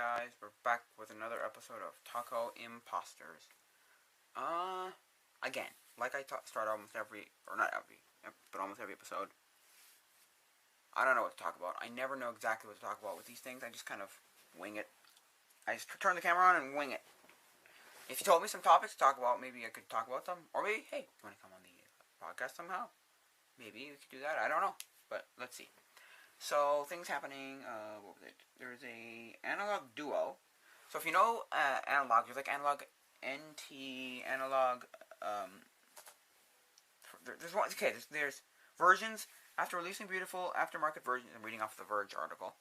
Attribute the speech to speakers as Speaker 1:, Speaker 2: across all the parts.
Speaker 1: guys? We're back with another episode of Taco Imposters. Again, like I start almost every, or not every, but almost every episode. I don't know what to talk about. I never know exactly what to talk about with these things. I just kind of wing it. I just turn the camera on and wing it. If you told me some topics to talk about, maybe I could talk about them. Or maybe, hey, you want to come on the podcast somehow? Maybe we could do that. I don't know. But let's see. So, things happening, what was it? There's a analog duo. So if you know analog, there's like analog NT, analog, there's one, okay, there's versions. After releasing beautiful aftermarket versions, I'm reading off the Verge article.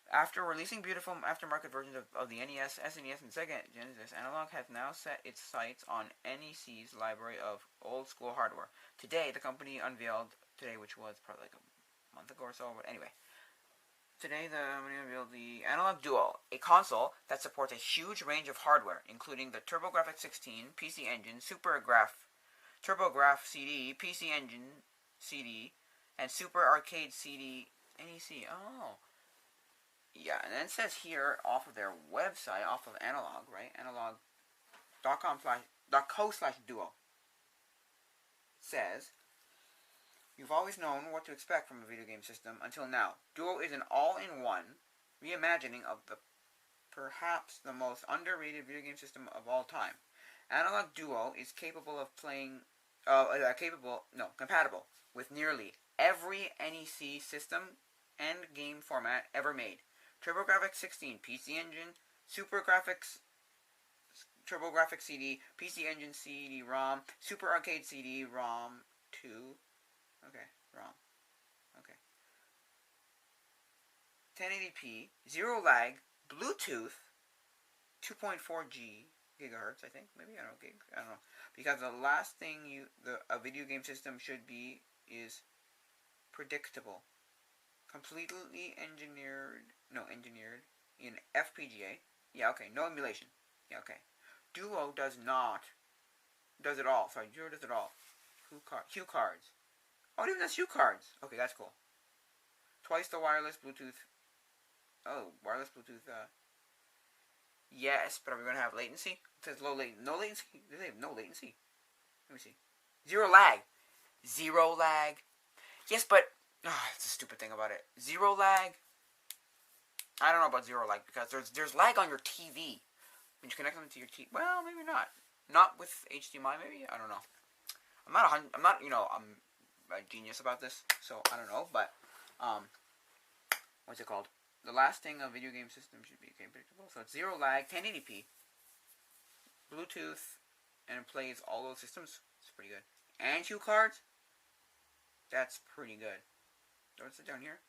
Speaker 1: After releasing beautiful aftermarket versions of the NES, SNES, and Sega Genesis, Analog has now set its sights on NEC's library of old-school hardware. Today, the company unveiled, which was probably like a month ago or so, but anyway. Today, the company unveiled the Analog Duo, a console that supports a huge range of hardware, including the TurboGrafx 16, PC Engine, TurboGrafx CD, PC Engine CD, and Super Arcade CD NEC. Oh. Yeah, and then it says here, off of their website, off of Analog, right? Analog.co/duo. Says, you've always known what to expect from a video game system until now. Duo is an all-in-one reimagining of perhaps the most underrated video game system of all time. Analog Duo is compatible with nearly every NEC system and game format ever made. TurboGrafx 16, PC Engine, TurboGrafx CD, PC Engine CD-ROM, Super Arcade CD-ROM 2. Okay, ROM. Okay. 1080p, zero lag, Bluetooth, 2.4 gigahertz, I think. Maybe, I don't know, I don't know. Because the last thing a video game system should be is predictable. Completely engineered in FPGA. Yeah, okay, no emulation. Yeah, okay. Duo does it all. Sorry, Duo does it all. Hue cards. Oh, it even has Hue cards. Okay, that's cool. Twice the wireless Bluetooth. Oh, wireless Bluetooth, yes, but are we going to have latency? It says low latency. No latency? They have no latency. Let me see. Zero lag. Yes, but it's a stupid thing about it. Zero lag. I don't know about zero lag because there's lag on your TV when you connect them to your TV. Well, maybe not. Not with HDMI. Maybe, I don't know. I'm not. I'm a genius about this, so I don't know. But what's it called? The last thing a video game system should be predictable. So it's zero lag, 1080p, Bluetooth, and it plays all those systems. It's pretty good. And Hue cards. That's pretty good. What's it down here?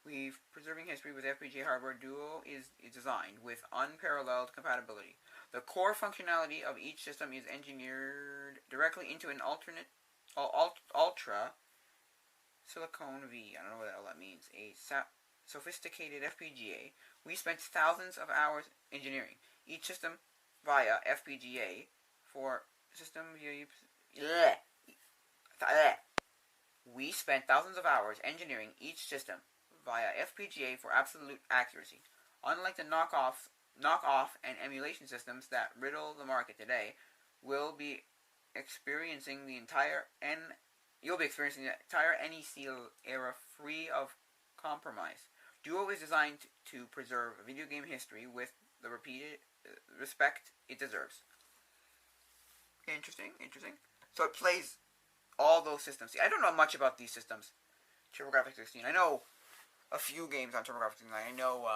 Speaker 1: We've preserving history with FPGA hardware. Duo is designed with unparalleled compatibility. The core functionality of each system is engineered directly into an ultra silicone V. I don't know what the hell that means. A sophisticated FPGA. We spent thousands of hours engineering each system via FPGA for system. We spent thousands of hours engineering each system via FPGA for absolute accuracy. Unlike the knockoff and emulation systems that riddle the market today, you'll be experiencing the entire NEC era free of compromise. Duo is designed to preserve video game history with the repeated respect it deserves. Interesting. So it plays all those systems. See, I don't know much about these systems. TurboGrafx 16. I know a few games on TurboGrafx 16. I know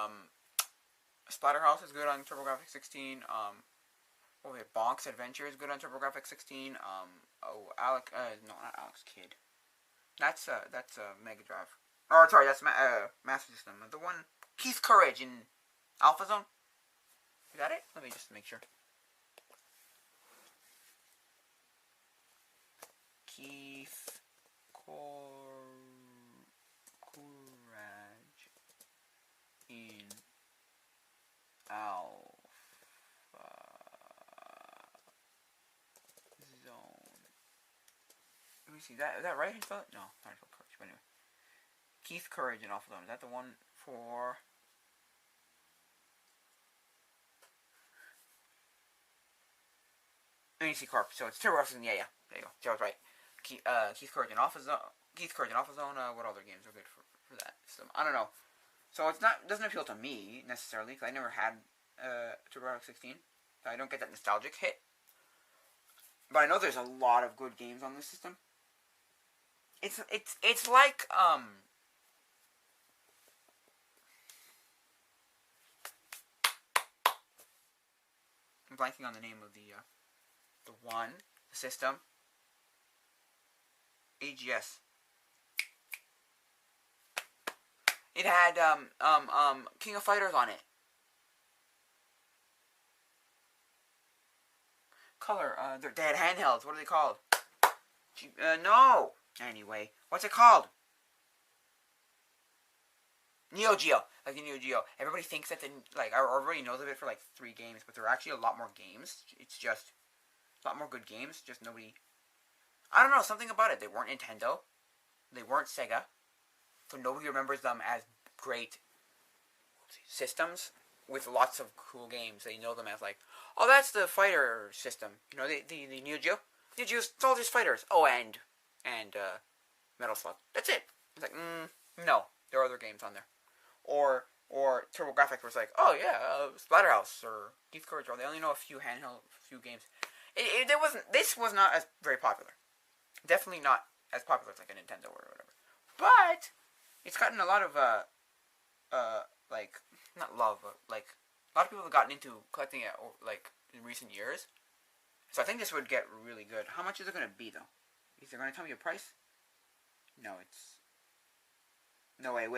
Speaker 1: Splatterhouse is good on TurboGrafx 16. Bonk's Adventure is good on TurboGrafx 16. Not Alex Kidd. That's Mega Drive. Oh, sorry, that's Master System. The one Keith Courage in Alpha Zone. Is that it? Let me just make sure. Keith Courage in Alpha Zone. Let me see. Is that right? No, not Courage. But anyway, Keith Courage in Alpha Zone. Is that the one for? NEC Corp. So it's TurboGrafx. Yeah. There you go. Joe was right. Keith Courage and Alpha Zone. What other games are good for that system? I don't know. So doesn't appeal to me necessarily because I never had TurboGrafx 16. So I don't get that nostalgic hit. But I know there's a lot of good games on this system. It's like I'm blanking on the name of the system. AGS. It had King of Fighters on it. Color. They had handhelds. What are they called? No. Anyway, what's it called? Neo Geo. Like the Neo Geo. Everybody thinks that everybody knows of it for like 3 games, but there are actually a lot more games. It's just a lot more good games. Just nobody. I don't know, something about it. They weren't Nintendo. They weren't Sega. So nobody remembers them as great systems with lots of cool games. They know them as like, oh, that's the fighter system. You know, the Neo Geo? Neo Geo Soldiers Fighters. Oh, and Metal Slug. That's it. It's like, no. There are other games on there. Or TurboGrafx was like, oh yeah, Splatterhouse or Keith Courage. They only know a few games. This was not as very popular. Definitely not as popular as like a Nintendo or whatever. But it's gotten a lot of not love, but like a lot of people have gotten into collecting it like in recent years. So I think this would get really good. How much is it going to be though? Is it going to tell me a price? No, it's no wait.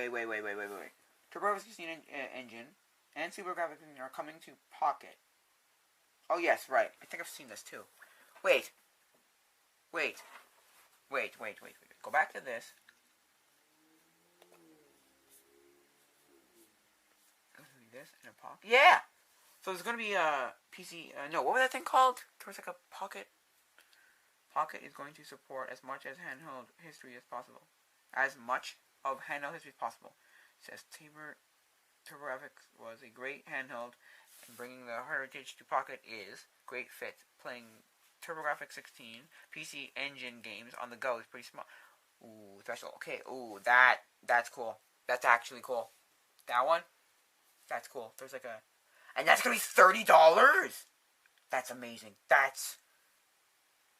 Speaker 1: TurboGrafx 16 engine and Super Graphics Engine are coming to Pocket. Oh yes, right. I think I've seen this too. Wait. Go back to this. This in a Pocket. Yeah. So there's gonna be a PC. No, what was that thing called? There was like a Pocket. Pocket is going to support as much as handheld history as possible. As much of handheld history as possible. Says TurboGrafx was a great handheld, and bringing the heritage to Pocket is great fit. Playing TurboGrafx 16 PC Engine games on the go is pretty smart. Ooh, special. Okay. Ooh, that's cool. That's actually cool. That one, that's cool. There's like and that's gonna be $30. That's amazing.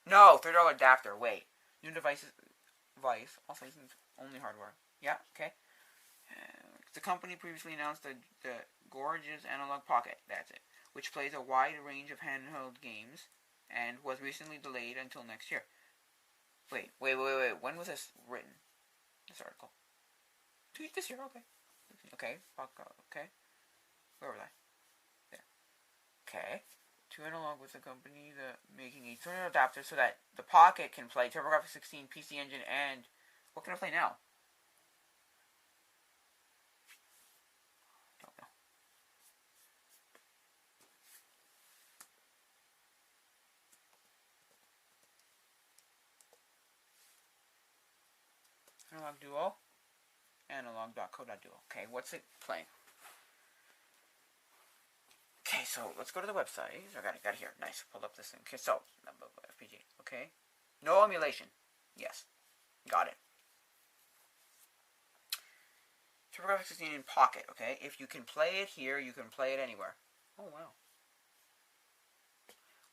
Speaker 1: No, $30 adapter. Wait, new devices, also using only hardware. Yeah. Okay. The company previously announced the gorgeous Analog Pocket, that's it, which plays a wide range of handheld games, and was recently delayed until next year. Wait. When was this written? This article. This year, okay. Okay. Where was I? There. Okay. To Analog with the company making a tuner adapter so that the Pocket can play TurboGrafx 16, PC Engine, and what can I play now? Analog Duo. Analog.co.duo. Okay, what's it playing? Okay, so let's go to the website. I got it here. Nice. Pulled up this thing. Okay, so FPG. Okay. No emulation. Yes. Got it. TurboGrafx 16 in Pocket. Okay. If you can play it here, you can play it anywhere. Oh wow.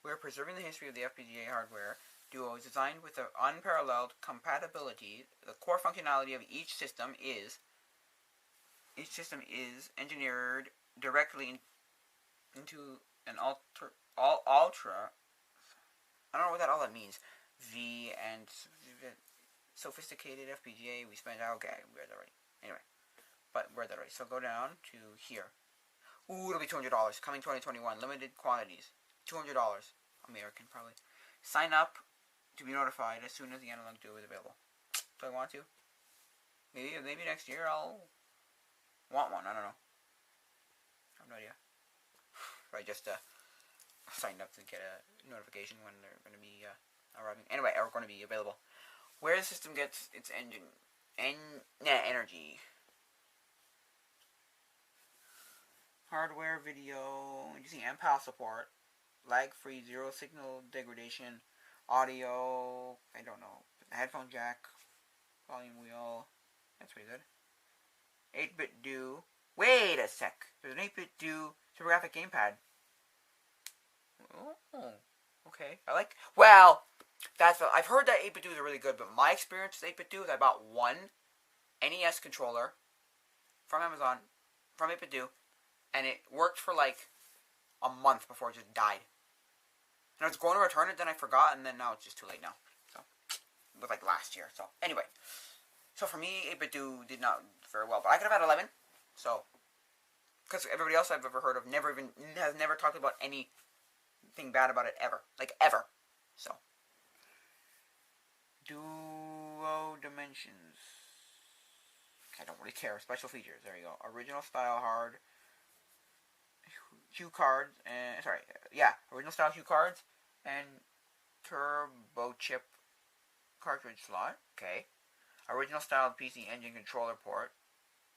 Speaker 1: We're preserving the history of the FPGA hardware. Duo is designed with an unparalleled compatibility. The core functionality of each system is engineered directly into an ultra. I don't know what all that means. V and sophisticated FPGA. We spent okay. We read that right. Anyway, but we read that right. So go down to here. Ooh, it'll be $200. Coming 2021. Limited quantities. $200. American probably. Sign up to be notified as soon as the Analog Duo is available. Do I want to? Maybe next year I'll want one. I don't know. I have no idea. I just signed up to get a notification when they're going to be arriving. Anyway, are going to be available. Where the system gets its energy. Hardware, video, using MPAL support. lag-free, zero signal degradation, audio, I don't know, headphone jack, volume wheel, that's pretty good. 8-bit do, wait a sec, there's an 8-bit do TurboGrafx gamepad. Oh, okay, I've heard that 8-bit doos are really good, but my experience with 8-bit doos, I bought one NES controller from Amazon, from 8-bit do, and it worked for like a month before it just died. And I was going to return it, then I forgot, and then now it's just too late now. So, it was like last year. So, anyway. So, for me, 8-bit do did not very well. But I could have had 11. So, because everybody else I've ever heard of has never talked about anything bad about it ever. Like, ever. So. Duo Dimensions. I don't really care. Special features. There you go. Original style hard. Hue cards, and original style hue cards, and turbo chip cartridge slot. Okay. Original style PC engine controller port.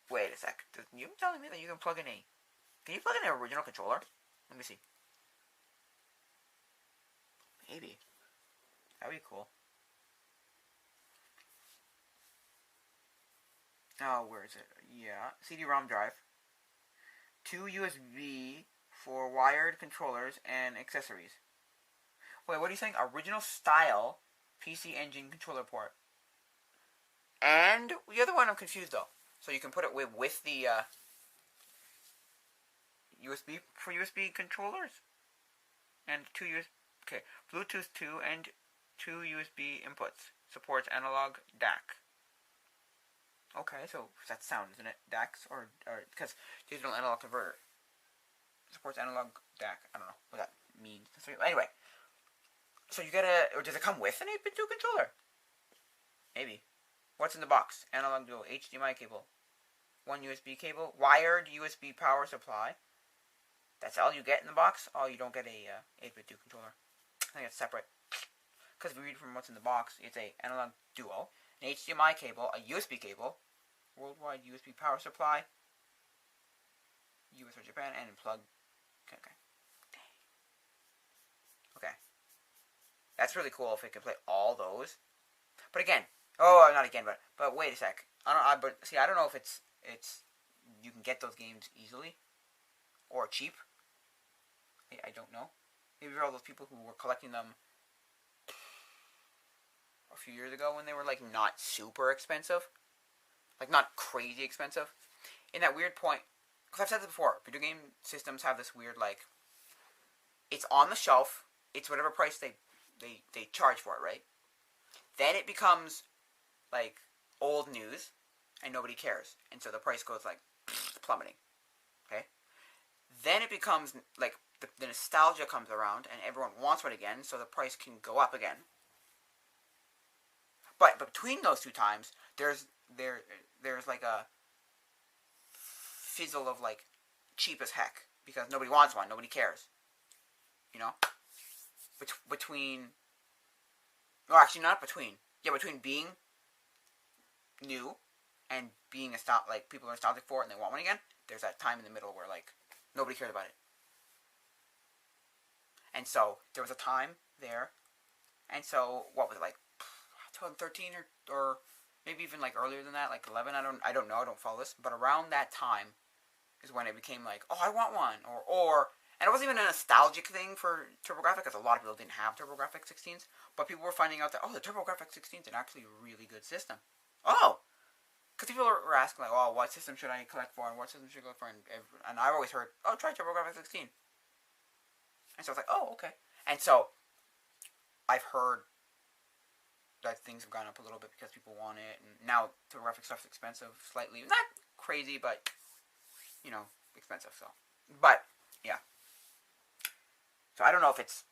Speaker 1: Wait a sec. You telling me that you can plug in can you plug in an original controller? Let me see. Maybe. That'd be cool. Oh, where is it? Yeah. CD-ROM drive. 2 USB for wired controllers and accessories. Wait, what are you saying? Original style PC engine controller port. And the other one I'm confused though. So you can put it with the USB for USB controllers and 2 USB. Okay, Bluetooth 2 and 2 USB inputs. Supports analog DAC. Okay, so that's sound, isn't it? DACs or because digital analog converter supports analog DAC. I don't know what that means. Anyway, so you get or does it come with an 8-bit do controller? Maybe. What's in the box? Analog dual, HDMI cable, 1 USB cable, wired USB power supply. That's all you get in the box. Oh, you don't get a 8-bit do controller. I think it's separate. Because if we read from what's in the box, it's a analog duo, an HDMI cable, a USB cable, worldwide USB power supply, US or Japan, and plug. Okay. That's really cool if it can play all those. But again, not again, but wait a sec. I don't know if it's you can get those games easily or cheap. I don't know. Maybe for all those people who were collecting them a few years ago when they were like not super expensive, like not crazy expensive. In that weird point, because I've said this before, video game systems have this weird like, it's on the shelf, it's whatever price they charge for it, right? Then it becomes like old news, and nobody cares, and so the price goes like plummeting. Okay. Then it becomes like the nostalgia comes around, and everyone wants it again, so the price can go up again. But between those two times, there's like a fizzle of like cheap as heck because nobody wants one, nobody cares. You know, between being new and being like people are nostalgic for it and they want one again. There's that time in the middle where like nobody cares about it. And so there was a time there, and so what was it like? 2013 or maybe even like earlier than that, like 11. I don't know. I don't follow this, but around that time is when it became like, oh, I want one, and it wasn't even a nostalgic thing for TurboGrafx because a lot of people didn't have TurboGrafx 16s, but people were finding out that the TurboGrafx 16 is actually a really good system. Oh, because people were asking like, oh, what system should I collect for, and what system should I collect for, and I've always heard, oh, try TurboGrafx 16. And so I was like, oh, okay. And so I've heard that things have gone up a little bit because people want it, and now TurboGrafx stuff's expensive, slightly, not crazy, but expensive. So, but yeah. So I don't know if it's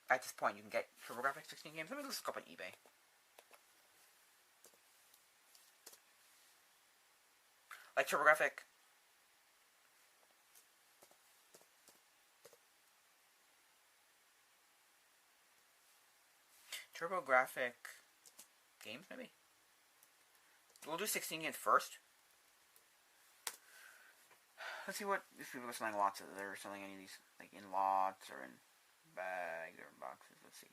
Speaker 1: at this point you can get TurboGrafx 16 games. Let me look up on eBay. Like TurboGrafx. TurboGrafx games, maybe? We'll do 16 games first. Let's see what if people are selling lots of. They're selling any of these like in lots or in Bag or boxes. Let's see.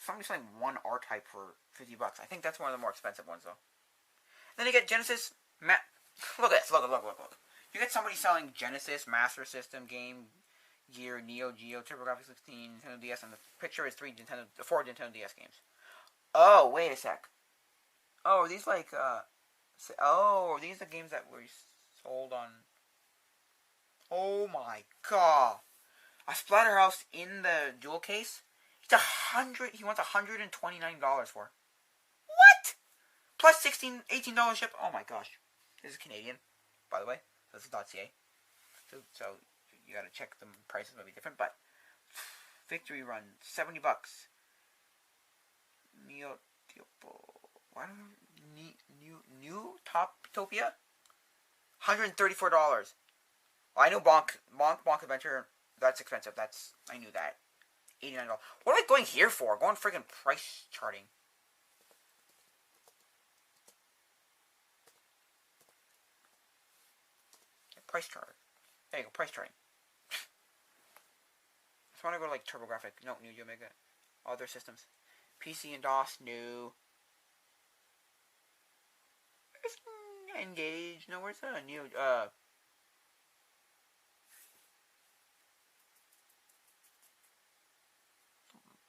Speaker 1: Somebody's selling one R-Type for $50. I think that's one of the more expensive ones though. Then you get Genesis. Look at this. Look. You get somebody selling Genesis, Master System, Game Gear, Neo Geo, TurboGrafx 16, Nintendo DS, and the picture is four Nintendo DS games. Oh, wait a sec. Oh, are these like are these the games that were sold on? Oh my god! A Splatterhouse in the jewel case. It's He wants $129 for. What? Plus $18 ship. Oh my gosh. This is Canadian, by the way. This is .ca. So you gotta check the prices might be different, but Victory Run, $70. Why don't New Toptopia? $134. Well, I know Bonk Adventure. That's expensive. I knew that. $89. What am I going here for? Going freaking price charting. Price chart. There you go. Price charting. I just want to go to like TurboGrafx. No, New Omega. Other systems. PC and DOS. New. Engage. No, where's the new?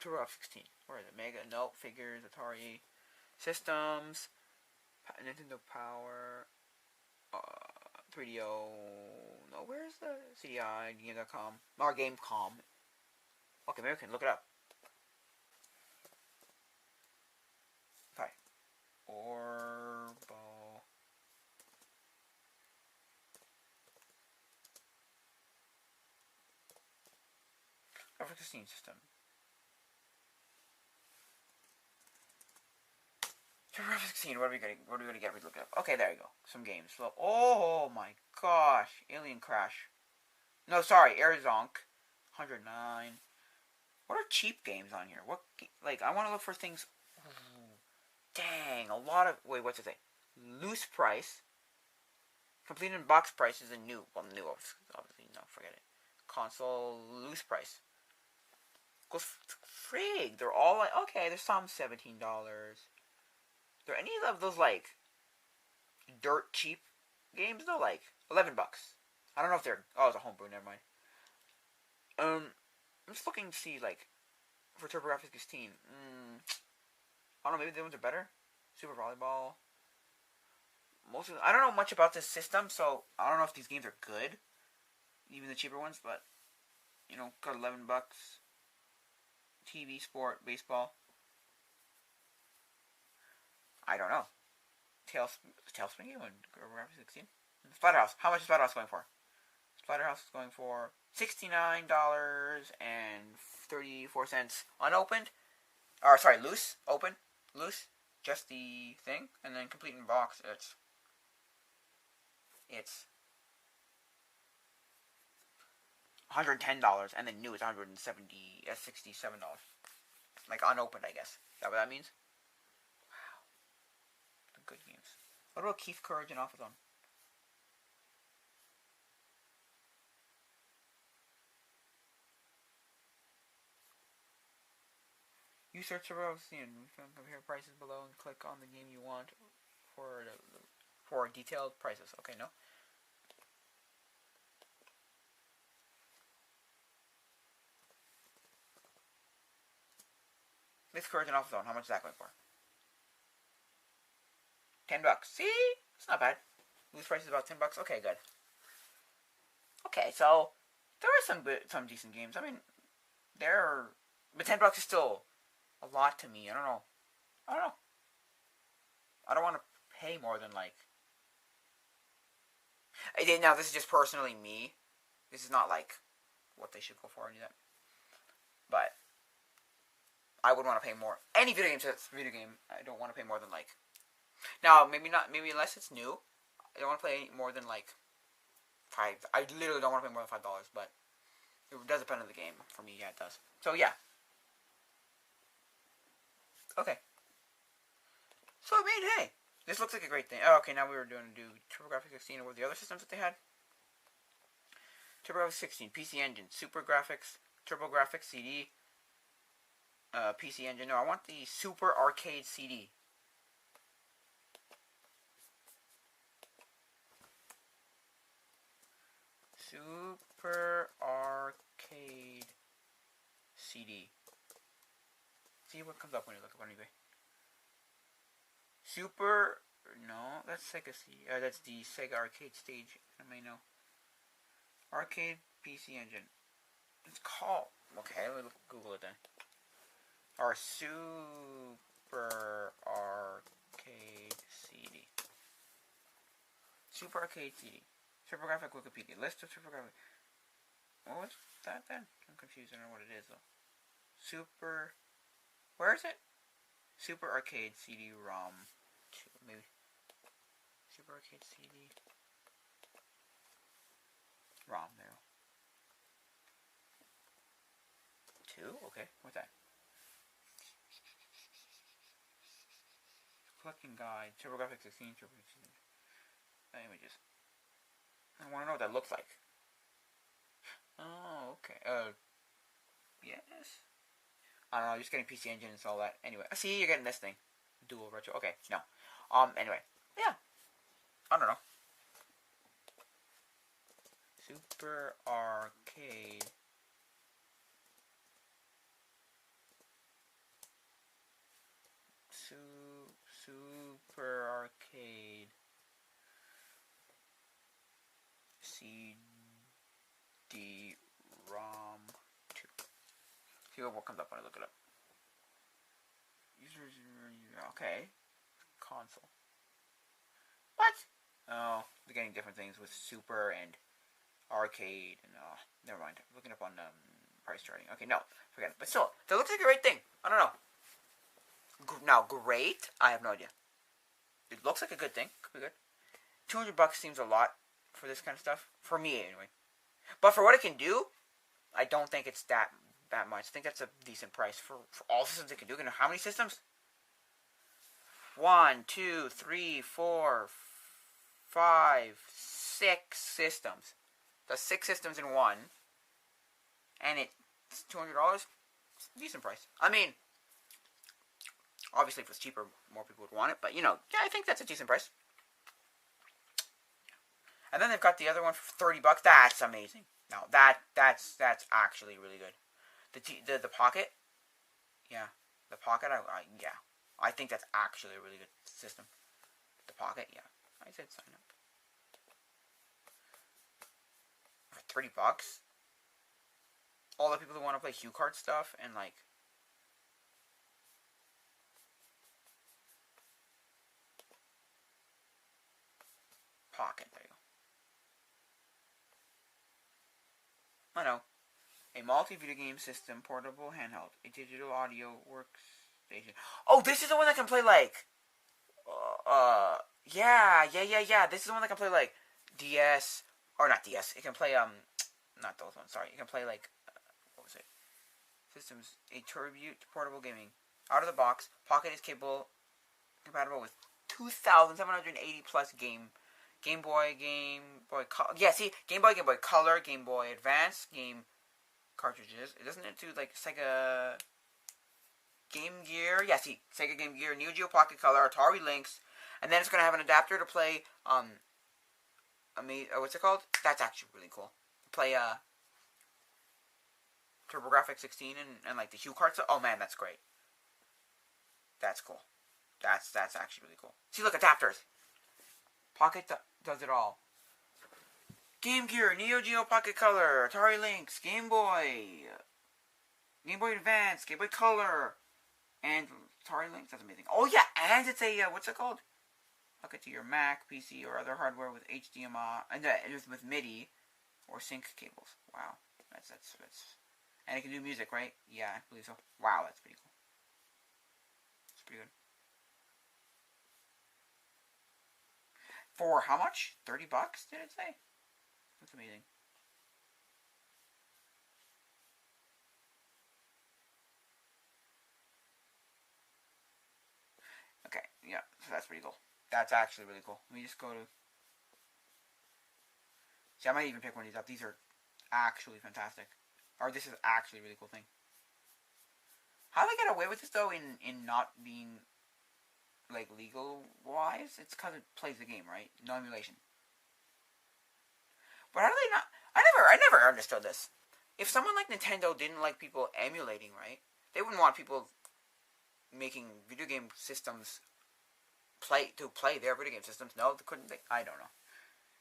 Speaker 1: TurboGrafx 16. Where is it? Mega. No. Figures. Atari. Systems. Nintendo Power. 3DO. No, where's the CDI? Game.com. Or Game.com. Okay, maybe we can look it up. Sorry. Orbo. Graphics 16 system. Graphics 16. What are we gonna get? We look it up. Okay, there you go. Some games. So, oh my gosh, Alien Crash. No, sorry, Airzonk. 109. What are cheap games on here? I want to look for things. Dang, a lot of. Wait, what's it say? Loose price. Completed in box price is a new. Well, new, obviously. No, forget it. Console loose price. Goes frig. They're all like, okay, there's some $17. Are any of those like dirt cheap games though? Like $11. I don't know if they're. Oh, it's a homebrew. Never mind. I'm just looking to see like for TurboGrafx 16. I don't know. Maybe the ones are better. Super Volleyball. I don't know much about this system, so I don't know if these games are good. Even the cheaper ones, but got $11. TV, sport, baseball. I don't know. Tailspin game on TurboGrafx 16. Splatterhouse. How much is Splatterhouse going for? Splatterhouse is going for $69.34 unopened. Or sorry, loose. Open. Loose. Just the thing. And then complete in box. It's $110, and then new is $67. Like unopened, I guess. Is that what that means? Wow. The good games. What about Keith Courage and Alphazone? You search around, compare prices below, and click on the game you want for detailed prices. Okay, no. This Courage and Alphazone, how much is that going for? $10. See? It's not bad. Loose price is about $10. Okay, good. Okay, so there are some decent games. I mean, but $10 is still a lot to me. I don't know. I don't want to pay more than like. Now this is just personally me. This is not like what they should go for or any of that. But I would want to pay more. Any video game that's a video game, I don't want to pay more than like. Now maybe not. Maybe unless it's new, I don't want to pay more than like $5. I literally don't want to pay more than $5, but it does depend on the game. For me, yeah, it does. So yeah. Okay. So I mean, hey, this looks like a great thing. Oh, okay, now we were doing TurboGrafx 16 or what were the other systems that they had? TurboGrafx 16, PC Engine, Super Graphics, TurboGrafx CD, PC Engine. No, I want the Super Arcade CD. Super Arcade CD. See what comes up when you look up on eBay. Super. No, that's Sega CD. That's the Sega Arcade Stage. I may know. Arcade PC Engine. It's called. Okay, let me Google it then. Our Super Arcade CD. Super Arcade CD. TurboGrafx Wikipedia. List of TurboGrafx. What was that then? I'm confused. I don't know what it is though. Super. Where is it? Super Arcade CD-ROM 2. Maybe. Super Arcade CD. ROM, there. 2? Okay. What's that? Collecting guide. TurboGrafx 16. TurboGrafx 16. Images. I want to know what that looks like. Oh, okay. Yes. I don't know. Just getting PC Engine and all that. Anyway, see, you're getting this thing. Dual retro. Okay, no. Anyway, yeah. I don't know. Super Arcade. Super Arcade. CD-ROM 2. See what comes up when I look it up. Users. Okay. Console. What? Oh, they're getting different things with Super and Arcade and never mind. I'm looking up on price charting. Okay, no, forget it. But still, that looks like a great thing. I don't know. Now, great. I have no idea. It looks like a good thing. Could be good. $200 seems a lot for this kind of stuff. For me, anyway. But for what it can do, I don't think it's that much. I think that's a decent price for all systems it can do. You know how many systems? 1, 2, 3, 4, 5, 6 systems. That's 6 systems in one. And it's $200. It's a decent price. I mean, obviously if it was cheaper, more people would want it. But, yeah, I think that's a decent price. And then they've got the other one for $30. That's amazing. Now that's actually really good. The Pocket, yeah, the Pocket. I think that's actually a really good system. The Pocket, yeah. I said sign up for $30. All the people who want to play Hue card stuff and like. Pocket, there you go. I know. A multi-video game system, portable, handheld, a digital audio workstation. Oh, this is the one that can play like, yeah. This is the one that can play like DS or not DS. It can play not those ones. Sorry, it can play like what was it? Systems, a tribute to portable gaming. Out of the box, Pocket is compatible with 2,780 plus Game Boy, yeah, see, Game Boy Color, Game Boy Advance, game cartridges. It doesn't do like Sega Game Gear. Yeah, see, Sega Game Gear, Neo Geo Pocket Color, Atari Lynx, and then it's gonna have an adapter to play what's it called? That's actually really cool. Play TurboGrafx 16 and like the Hue cards. Oh man, that's great. That's cool. That's actually really cool. See, look, adapters. Pocket does it all. Game Gear, Neo Geo Pocket Color, Atari Lynx, Game Boy Advance, Game Boy Color, and Atari Lynx. That's amazing. Oh yeah, and it's a what's it called? Hook it to your Mac, PC, or other hardware with HDMI and with MIDI or sync cables. Wow, that's and it can do music, right? Yeah, I believe so. Wow, that's pretty cool. It's pretty good. For how much? $30? Did it say? That's amazing. Okay, yeah, so that's pretty cool. That's actually really cool. Let me just go to. See, I might even pick one of these up. These are actually fantastic. Or this is actually a really cool thing. How do they get away with this though in not being like legal wise? It's because it plays the game, right? No emulation. But how do they not? I never understood this. If someone like Nintendo didn't like people emulating, right? They wouldn't want people making video game systems play their video game systems. No, couldn't they? I don't know.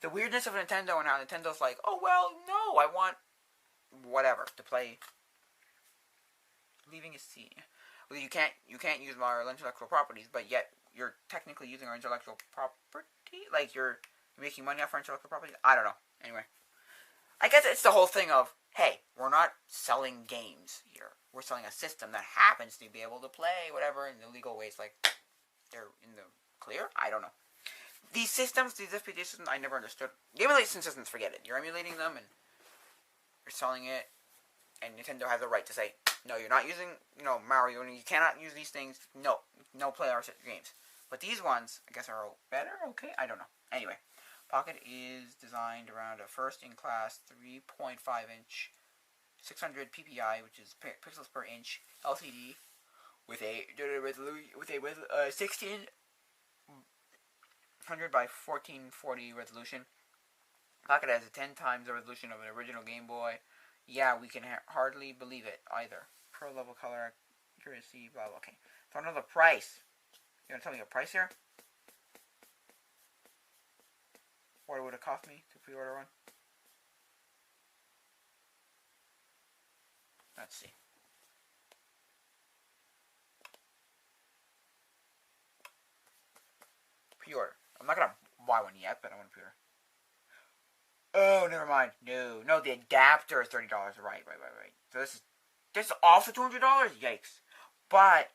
Speaker 1: The weirdness of Nintendo and how Nintendo's like, oh well, no, I want whatever to play. Leaving a scene. Well, you can't use our intellectual properties, but yet you're technically using our intellectual property. Like you're making money off our intellectual property. I don't know. Anyway, I guess it's the whole thing of, hey, we're not selling games here. We're selling a system that happens to be able to play whatever in the legal ways. Like they're in the clear. I don't know. These systems, these FPGA systems, I never understood. The emulation systems, forget it. You're emulating them and you're selling it, and Nintendo has the right to say, no, you're not using, Mario, and you cannot use these things. No play our games. But these ones, I guess, are better. Okay, I don't know. Anyway, Pocket is designed around a first-in-class 3.5-inch, 600 ppi, which is pixels per inch LCD, with a 1600 by 1440 resolution. Pocket has 10 times the resolution of an original Game Boy. Yeah, we can hardly believe it either. Pro level color accuracy, blah blah. Okay, so another price. You gonna tell me a price here? What would it cost me to pre-order one? Let's see. Pre-order. I'm not gonna buy one yet, but I want to pre-order. Oh, never mind. No, the adapter is $30. Right. So this is also $200. Yikes! But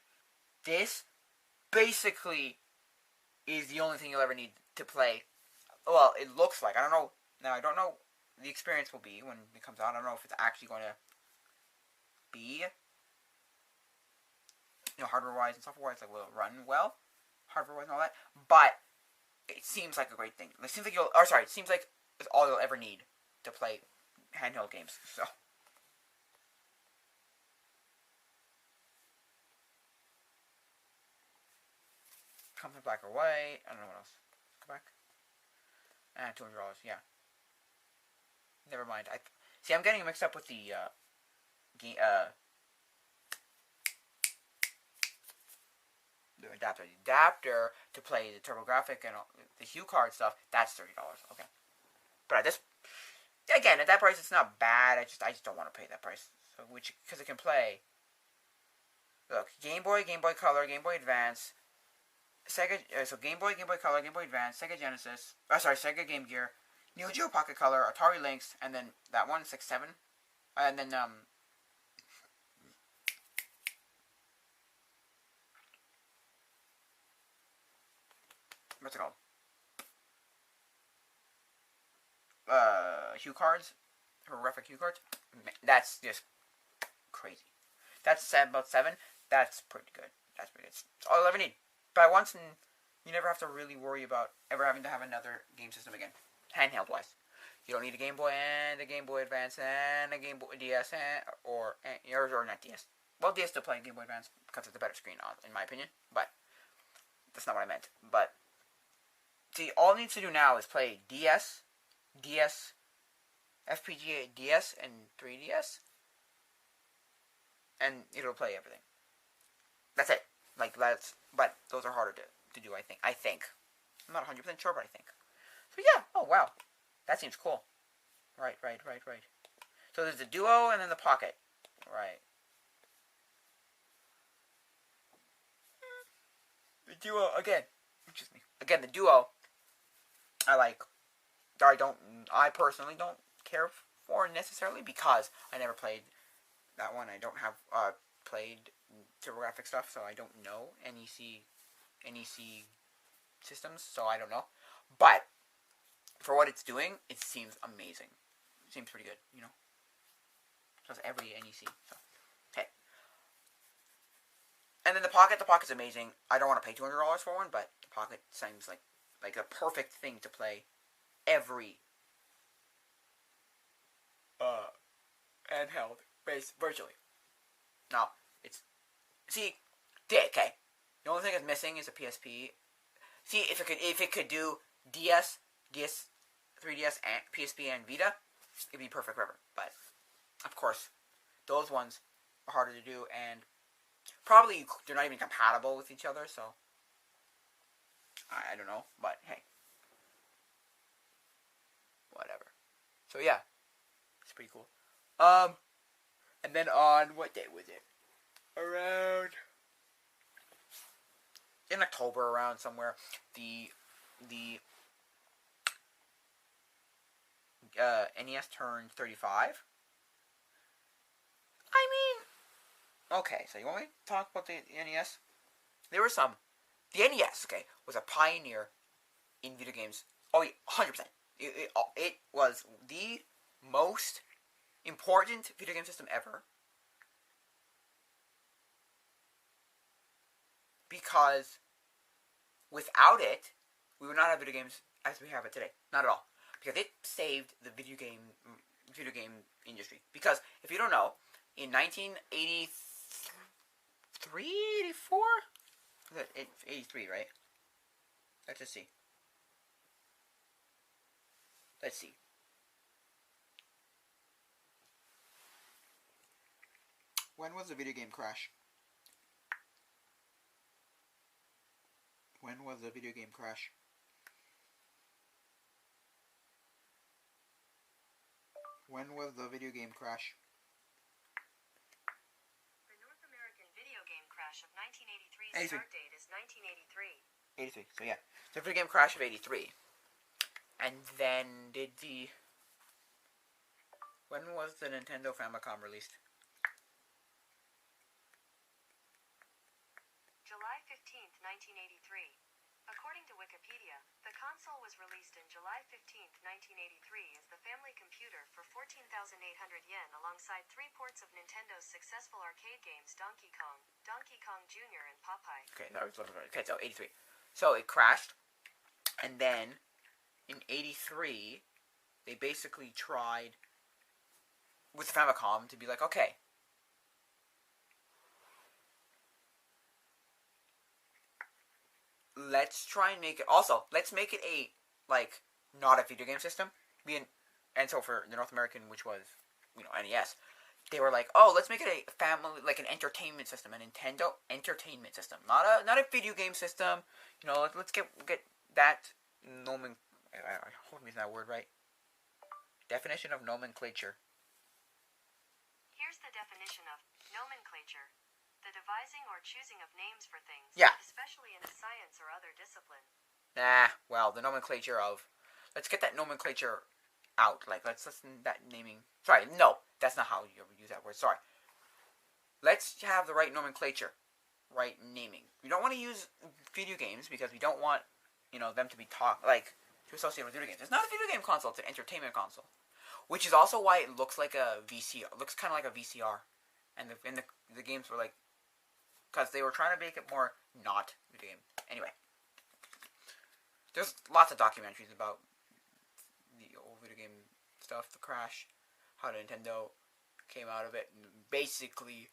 Speaker 1: this basically is the only thing you'll ever need to play. Well, it looks like. I don't know. Now I don't know the experience will be when it comes out. I don't know if it's actually going to be, hardware-wise and software-wise, like will it run well, hardware-wise and all that. But it seems like a great thing. It seems like it seems like it's all you'll ever need to play handheld games. So. Comes in black or white. I don't know what else. Go back. $200. Yeah. Never mind. I'm getting mixed up with the adapter. The adapter to play the TurboGrafx and the HuCard stuff. That's $30. Okay. But at that price, it's not bad. I just don't want to pay that price. So because it can play. Look, Game Boy, Game Boy Color, Game Boy Advance. Sega, so Game Boy, Game Boy Color, Game Boy Advance, Sega Genesis, Sega Game Gear, Neo Geo Pocket Color, Atari Lynx, and then that one, 6-7, and then, what's it called? HuCards, horrific HuCards. That's just crazy. That's about 7. That's pretty good. It's all I'll ever need. Buy once and you never have to really worry about ever having to have another game system again, handheld wise. You don't need a Game Boy and a Game Boy Advance and a Game Boy DS or not DS. Well, DS still playing Game Boy Advance because it's a better screen, in my opinion. But that's not what I meant. But see, all it needs to do now is play DS, FPGA DS, and 3DS, and it'll play everything. That's it. But those are harder to do, I think. I'm not 100% sure, but I think. So yeah, oh wow. That seems cool. Right. So there's the Duo and then the Pocket. Right. The Duo, again, the Duo, I personally don't care for necessarily because I never played that one. I don't have, played TurboGrafx stuff, so I don't know NEC systems, so I don't know. But for what it's doing, it seems amazing. It seems pretty good, So it's every NEC. So okay. And then the Pocket's amazing. I don't want to pay $200 for one, but the Pocket seems like a perfect thing to play every handheld based virtually. Now, okay. The only thing it's missing is a PSP. See, if it could do DS, 3DS, and PSP and Vita, it'd be perfect forever. But of course, those ones are harder to do, and probably they're not even compatible with each other. So I don't know, but hey, whatever. So yeah, it's pretty cool. And then on what day was it? Around in October, around somewhere, the NES turned 35. I mean, okay, so you want me to talk about the NES? There were some. The NES, okay, was a pioneer in video games. Oh, yeah, 100%. It was the most important video game system ever. Because without it, we would not have video games as we have it today. Not at all. Because it saved the video game industry. Because if you don't know, in 1983, 84? 83, right? Let's just see. Let's see. When was the video game crash? When was the video game crash? When was the video game crash?
Speaker 2: The North American video game crash of 1983's start date is 1983.
Speaker 1: 83, so yeah. The video game crash of 83. And then when was the Nintendo Famicom released?
Speaker 2: July 15th, 1983. According to Wikipedia, the console was released in July 15th, 1983 as the family computer for 14,800 yen alongside 3 ports of Nintendo's successful arcade games Donkey Kong, Donkey Kong Jr. and Popeye.
Speaker 1: Okay, so 83. So it crashed, and then in 83, they basically tried with the Famicom to be like, okay, let's try and make it. Also, let's make it not a video game system. And so for the North American, which was NES, they were like, oh, let's make it a family, like an entertainment system, a Nintendo entertainment system, not a video game system. Let's get that I hope I'm using that word right. Definition of nomenclature.
Speaker 2: Here's the definition of nomenclature. The devising or choosing of names for things,
Speaker 1: yeah,
Speaker 2: especially in a science or other discipline.
Speaker 1: Well, the nomenclature of, let's get that nomenclature out. Let's listen that naming. Sorry, no, that's not how you ever use that word. Sorry. Let's have the right nomenclature, right naming. We don't want to use video games because we don't want, them to be to associate with video games. It's not a video game console; it's an entertainment console, which is also why it looks like a VCR. It looks kind of like a VCR, and the games were like. Because they were trying to make it more not video game. Anyway. There's lots of documentaries about the old video game stuff, the crash, how Nintendo came out of it, and basically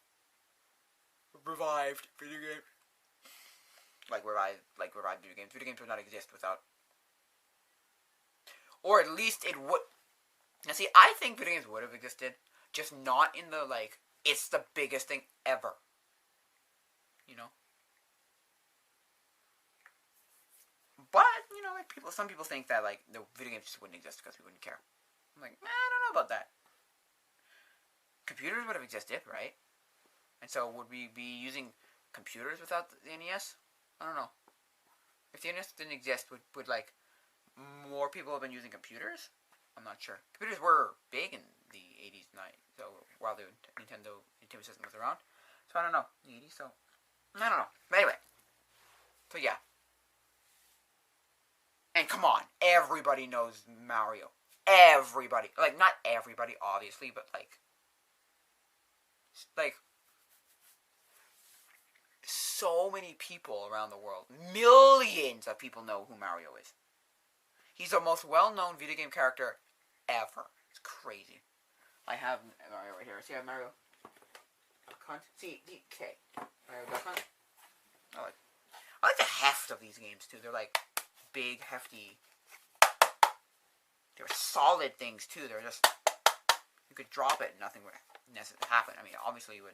Speaker 1: revived video games. Revived video games. Video games would not exist without. Or at least it would. Now see, I think video games would have existed, just not in the, it's the biggest thing ever. But, some people think that, the video games just wouldn't exist because we wouldn't care. I'm like, I don't know about that. Computers would have existed, right? And so would we be using computers without the NES? I don't know. If the NES didn't exist, would more people have been using computers? I'm not sure. Computers were big in the 80s, so while the Nintendo system was around. So I don't know. The 80s, so I don't know. But anyway. So yeah. And come on, everybody knows Mario. Everybody. Not everybody, obviously, but so many people around the world, millions of people know who Mario is. He's the most well-known video game character ever. It's crazy. I have Mario right here. See, I have Mario Hunt. See, okay. Duck Hunt. I like the heft of these games too. They're like big, hefty. They're solid things too. They're just, you could drop it and nothing would necessarily happen. I mean, obviously you would,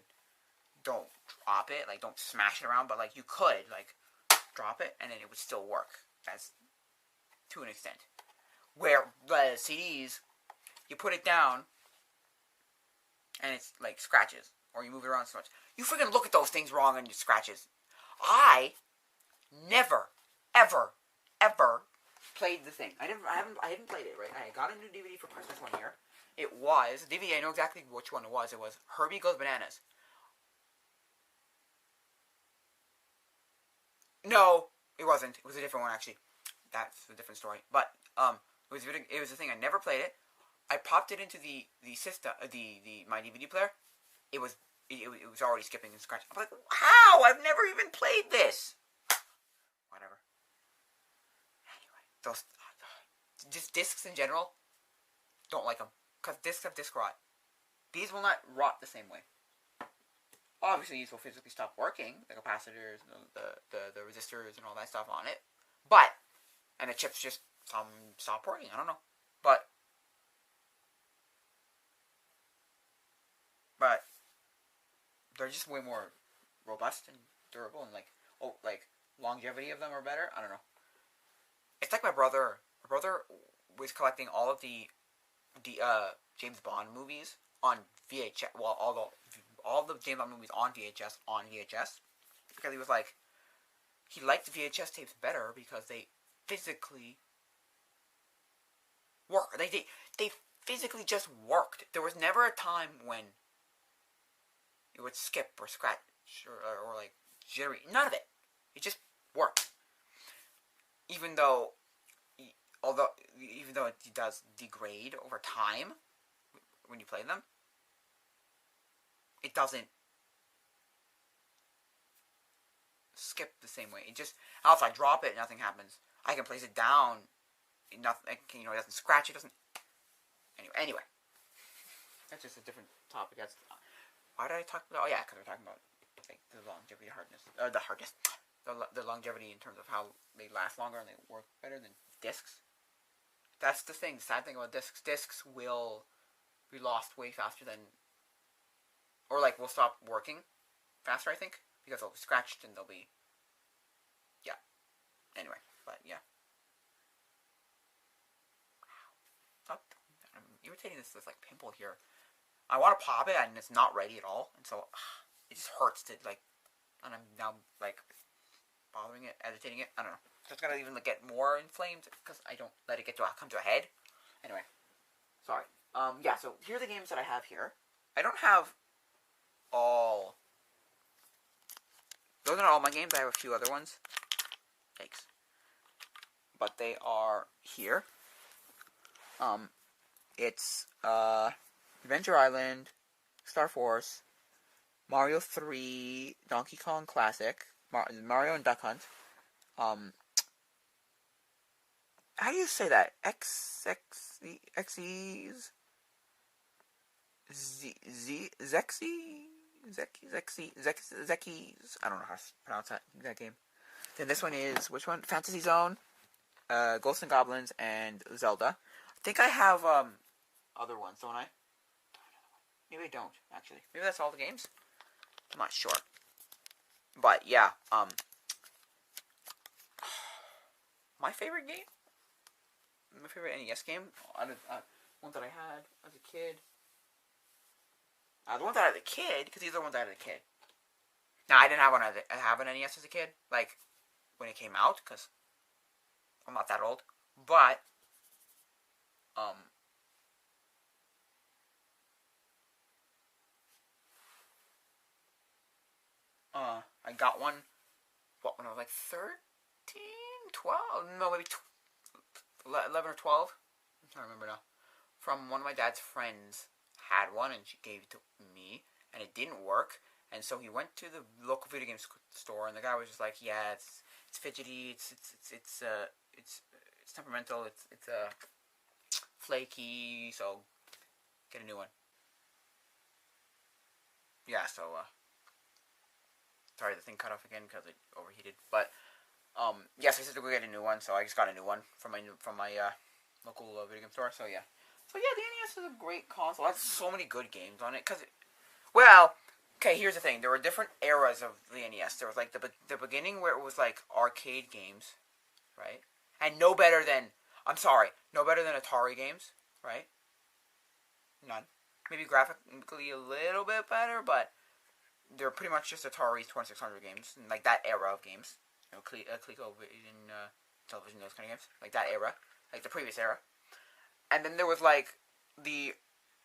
Speaker 1: don't drop it, like don't smash it around, but like you could like drop it and then it would still work as to an extent. Where the CDs, you put it down and it's like scratches, or you move it around so much. You freaking look at those things wrong and it scratches. I never, ever, ever played the thing. I hadn't played it, right? I got a new DVD for Christmas one year. It was DVD. I know exactly which one it was. It was Herbie Goes Bananas. No, it wasn't. It was a different one actually. That's a different story. But it was a thing. I never played it. I popped it into the system, my DVD player. It was already skipping and scratching. I'm like, how? I've never even played this. Whatever. Anyway, those just discs in general, don't like them because discs have disc rot. These will not rot the same way. Obviously, these will physically stop working, the capacitors, the resistors, and all that stuff on it. And the chips just stop working. I don't know, but they're just way more robust and durable, and like longevity of them are better. I don't know. It's like my brother. My brother was collecting all of the James Bond movies on VHS. Well, all the James Bond movies on VHS because he was like, he liked the VHS tapes better because they physically work. They physically just worked. There was never a time when it would skip or scratch or like jittery. None of it. It just worked. Even though it does degrade over time when you play them, it doesn't skip the same way. It just, if I drop it, nothing happens. I can place it down, nothing. It doesn't scratch. It doesn't. Anyway, that's just a different topic. Why did I talk about? Oh yeah, because we're talking about like the longevity, the longevity in terms of how they last longer and they work better than discs. That's the thing. The sad thing about discs. Discs will be lost way faster than, or like will stop working faster. I think because they'll be scratched and they'll be, yeah. Anyway, but yeah. Stop. I'm irritating this like pimple here. I want to pop it and it's not ready at all, and so it just hurts to like, and I'm now like bothering it, agitating it. I don't know. So it's gonna even like, get more inflamed because I don't let it come to a head. Anyway, sorry. Yeah. So here are the games that I have here. I don't have all. Those are not all my games. I have a few other ones. Thanks. But they are here. It's Adventure Island, Star Force, Mario 3, Donkey Kong Classic, Mario and Duck Hunt. How do you say that? Xe's? Zekies. I don't know how to pronounce that game. Then this one is, which one? Fantasy Zone, Ghosts and Goblins, and Zelda. I think I have other ones, don't I? Maybe I don't, actually. Maybe that's all the games? I'm not sure. But, yeah, my favorite game? My favorite NES game? One that I had as a kid. The one that I had as a kid, because these are the ones I had as a kid. Now, I didn't have an NES as a kid, like, when it came out, because I'm not that old. But, I got one, when I was like 13, 12? No, maybe 11 or 12? I'm trying to remember now. From one of my dad's friends had one, and she gave it to me, and it didn't work. And so he went to the local video game store, and the guy was just like, "Yeah, it's fidgety, it's temperamental, it's flaky, so get a new one." Yeah, so Sorry, the thing cut off again because it overheated. But yes, I said to go get a new one, so I just got a new one from my local video game store. So yeah, the NES is a great console. It has so many good games on it. Well, okay, here's the thing. There were different eras of the NES. There was like the beginning where it was like arcade games, right? And no better than Atari games, right? None. Maybe graphically a little bit better, but they're pretty much just Atari's 2600 games, like that era of games. ColecoVision, television, those kind of games, like that era, like the previous era. And then there was like the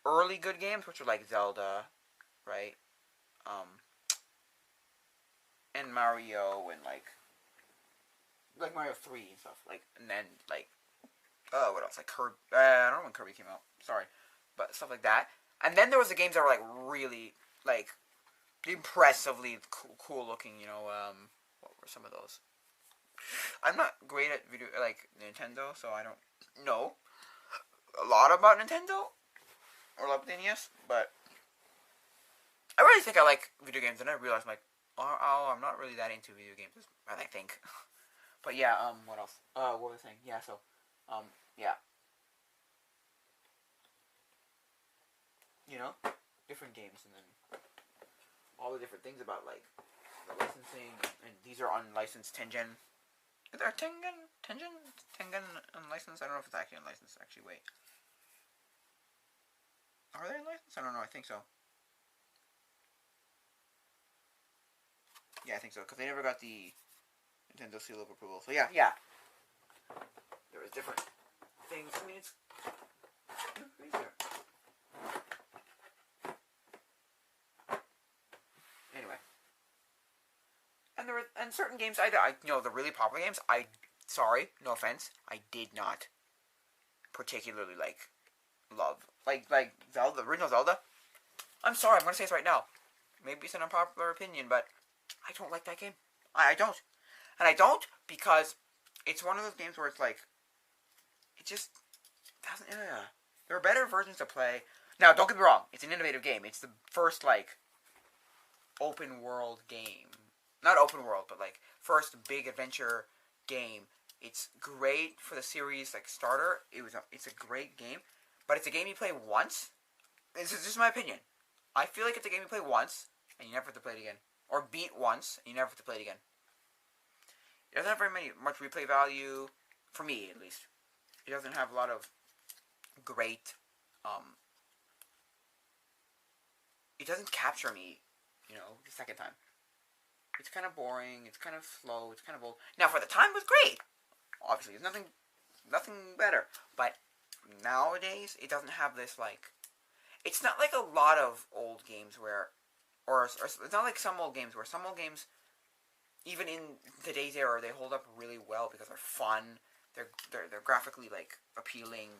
Speaker 1: early good games, which were like Zelda, right? And Mario, and like Mario 3 and stuff, and then what else? Like Kirby. I don't know when Kirby came out. Sorry, but stuff like that. And then there was the games that were like really like impressively cool looking. What were some of those? I'm not great at Nintendo, so I don't know a lot about Nintendo or about the NES. But I really think I like video games, and I realized I'm not really that into video games. I think. But yeah, what else? What was I saying? Yeah, so, yeah. Different games, and then all the different things about, the licensing, and these are unlicensed Tengen. Is there Tengen unlicensed? I don't know if it's actually unlicensed, actually, wait. Are they unlicensed? I don't know, I think so. Yeah, I think so, because they never got the Nintendo seal of approval. So yeah. There was different things. I mean, it's easier. Anyway, and certain games the really popular games. Sorry, no offense, I did not particularly love like Zelda, the original Zelda. I'm sorry, I'm gonna say this right now. Maybe it's an unpopular opinion, but I don't like that game. I don't. And I don't because it's one of those games where it's like, it just doesn't, there are better versions to play. Now, don't get me wrong, it's an innovative game. It's the first, open world game. Not open world, but, first big adventure game. It's great for the series, starter. It's a great game. But it's a game you play once. This is just my opinion. I feel like it's a game you play once, and you never have to play it again. Or beat once, and you never have to play it again. It doesn't have much replay value, for me at least. It doesn't have a lot of great, it doesn't capture me, the second time. It's kind of boring, it's kind of slow, it's kind of old. Now, for the time, it was great. Obviously, there's nothing better. But nowadays, it doesn't have this, it's not like a lot of old games where, or it's not like some old games, even in today's era, they hold up really well because they're fun. They're graphically appealing.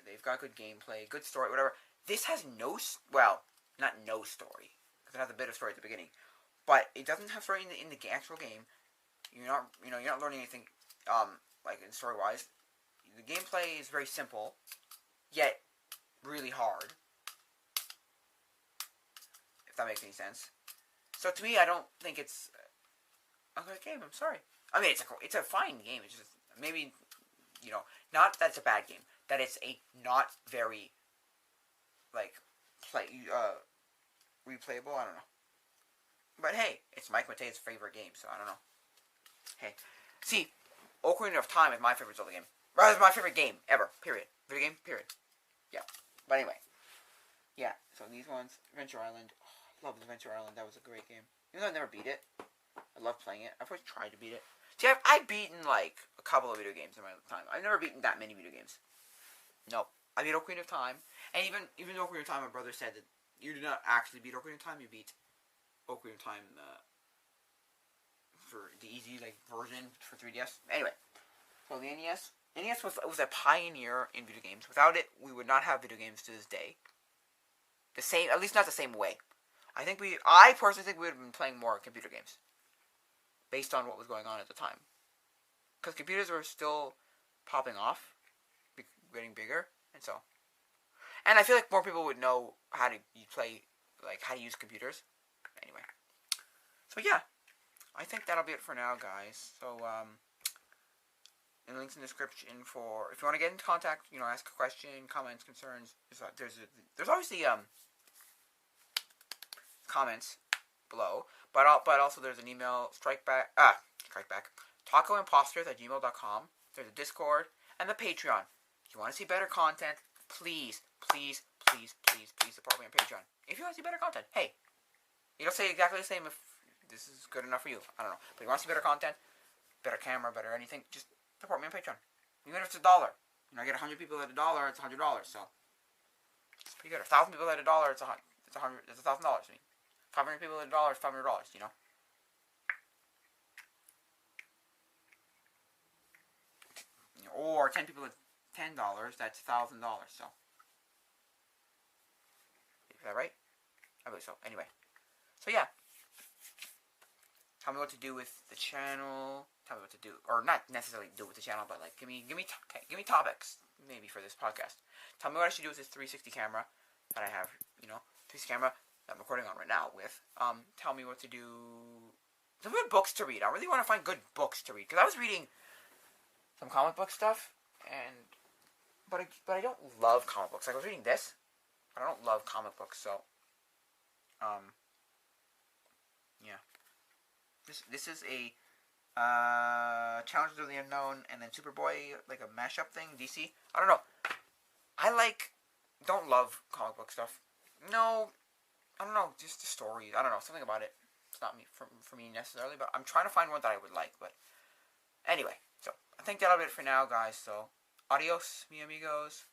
Speaker 1: They've got good gameplay, good story, whatever. This has not no story because it has a bit of story at the beginning, but it doesn't have story in the actual game. You're not learning anything in story wise. The gameplay is very simple, yet really hard. If that makes any sense. So to me, I don't think it's a good game. I'm sorry. I mean, it's a fine game. It's just maybe not that it's a bad game. That it's a not very replayable. I don't know. But hey, it's Mike Matei's favorite game, so I don't know. Hey, see, Ocarina of Time is my favorite Zelda game. Rather, it's my favorite game ever. Period. Video game. Period. Yeah. But anyway, yeah. So these ones, Adventure Island. Oh, I love Adventure Island. That was a great game. Even though I never beat it, I love playing it. I've always tried to beat it. See, I've beaten a couple of video games in my time. I've never beaten that many video games. Nope. I beat Ocarina of Time, and even Ocarina of Time, my brother said that you did not actually beat Ocarina of Time. You beat Ocarina of Time for the easy version for 3DS. Anyway, so the NES was a pioneer in video games. Without it, we would not have video games to this day. At least not the same way. I personally think we would have been playing more computer games based on what was going on at the time. Because computers were still popping off, getting bigger, and so. And I feel like more people would know how to play, how to use computers. Anyway. So yeah, I think that'll be it for now, guys. So, and links in the description for if you want to get in contact, ask a question, comments, concerns. There's obviously comments below, but also there's an email strikeback tacoimposters@gmail.com. There's a Discord and the Patreon. If you want to see better content, please support me on Patreon. If you want to see better content, hey, you don't say exactly the same if this is good enough for you. I don't know, but you want to see better content, better camera, better anything, just support me on Patreon. Even if it's $1, I get 100 people at $1, it's $100. So it's pretty good. 1,000 people at $1, it's $100. It's $1,000. I mean, 500 people at $1, $500. Or 10 people at $10, that's $1,000. So is that right? I believe so. Anyway, so yeah. Tell me what to do with the channel. Tell me what to do, or not necessarily do with the channel, but like give me topics maybe for this podcast. Tell me what I should do with this 360 camera that I have. 360 camera that I'm recording on right now with. Tell me what to do. Some good books to read. I really want to find good books to read because I was reading some comic book stuff, but I don't love comic books. Like I was reading this, but I don't love comic books. So, yeah. This is a Challengers of the Unknown and then Superboy, like a mashup thing, DC. I don't know. Don't love comic book stuff. No, I don't know, just the story. I don't know, something about it. It's not for me necessarily, but I'm trying to find one that I would like. But anyway, so I think that'll be it for now, guys. So, adios, mi amigos.